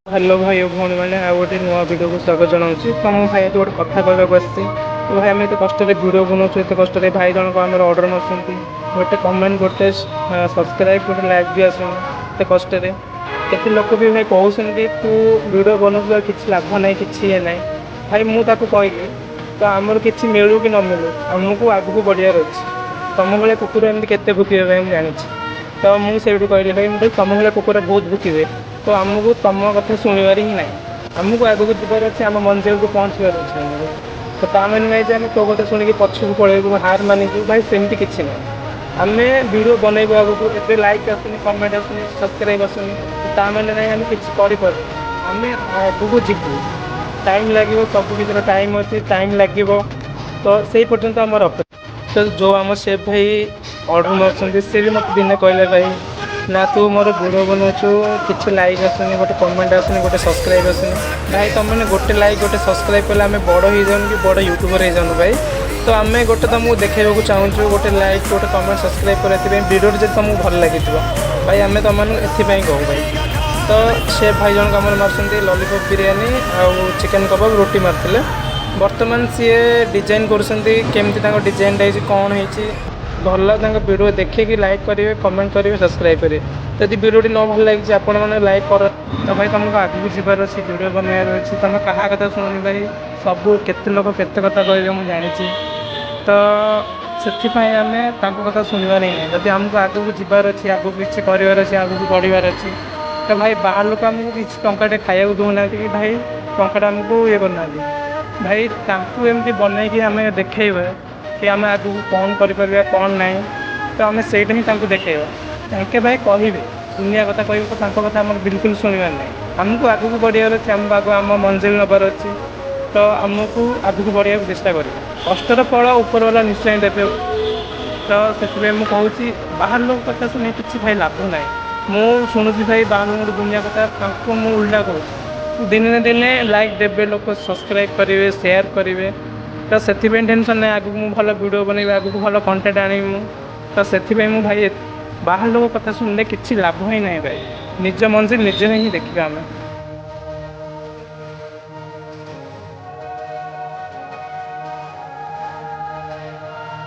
hello भाई और भौणी मैंने आ गोटे नुआ भिडियो को स्वागत जनाऊँ तो मुझे भाई गोटे कथा कहवाक आसी तो भाई आम एत कष्ट भिडियो बनाऊँ एत कष्ट भाई जनक आम अर्डर नौकरी गोटे कमेंट गोटे सब्सक्राइब गोटे लाइक भी आसुनी एत कष्ट केते लोक भी भाई कहते तू भिडियो बनाऊ किसी लाभ ना कि ना भाई मुझे कहली तो आमर कि मिलू कि न मिलू आमको आगू बढ़िया अच्छे तुम भाई कुकुर एमती केते भुकिबे भाई मुझे जानी तो मुझे कहली भाई तुम भाई कुकुर बहुत भुकिबे तो आमको तुम कथा शुणवार ही ना आमको आगू जबार अच्छे आम मंजिल को पहुँचार अच्छे आमको तो तामें नहीं जे तो कथा शुणी पछक पलू हार मानिकु भाई सेमती किसी ना आम भिडियो बनइबू आगू एत लाइक आसुनी कमेंट आसुनी सब्सक्राइब आसुनी तामें नहीं आम कि आम आगू जीवु टाइम लगे सब किसी टाइम अच्छे टाइम लगे तो से पर्यंत आम अपेक्षा तो जो आम सेफ भाई अर्डर नौकरी सी भी मत दिने कहले भाई ना तू मोर भिडियो बनाऊँ किसी लाइक आसुनी गोटे कमेंट आसुनी गोटे सब्सक्राइब आसुनी भाई तुम मैंने गोटे लाइक गोटे सब्सक्राइब कले आम बड़ हो जाऊँ कि बड़ यूट्यूबर हो जाऊँ भाई तो आम गोटे तुमको देखा चाहूँ गोटे लाइक गोटे कमेंट सब्सक्राइब करने भिडियो जब तुमको भल लगी भाई आम तुम एपाई कहूँ भाई तो से भाई जनक आम मार्च लॉलीपॉप बिरयानी आउ चिकेन कबाब रोटी मार्ते बर्तमान सी डिजाइन करमती डिजाइन कौन है भल भिडियो देखिए लाइक करेंगे कमेंट करेंगे सब्सक्राइब करेंगे तो यदि भिडियो न भल लगे आपण मैंने लाइक कर तो भाई तुमको आगे जबार अच्छी भिडियो बनवार अच्छी तुम क्या कथा शुणुनी भाई सब केते लोग केते कथा कहे मुझे जानी तो से आम कथा शुणवार ही नहीं जब आमको आगू जबार अच्छी आगू किसी करार अच्छे आगू बढ़वार अच्छी तो भाई बाहर लोक आमको किसी टाटे खाया दूना कि भाई टाटा आमको ये करना भाई एमती बनईकि आम देखा कि आम आगू कौन कर कौन ना तो आम से देखा ताके भाई कहे दुनिया कथा कह तो कथा आम बिल्कुल शुणवार ना आमको आगू बढ़ियार अच्छे आम आगू आम मंजिल नबार अच्छे तो आमको आगू बढ़िया चेष्टा कर कष्टर फल ऊपर वाला निश्चय देते तो से मुझे बाहर लोग कथा शुणी कि भाई लाभ ना मु शुणुची भाई बाहर दुनिया कथा मुझे उल्टा कहूँ दिने दिने लाइक देवे लोग सब्सक्राइब करेंगे शेयर करेंगे तो से टेंशन ना आगू मुझे भल भिडियो बनइबी आगू भल कंटेंट आनी तो से भाई बाहर लोग कथा शुणिले किसी लाभ ही ना भाई निज मंजिल निजे ही देखा आम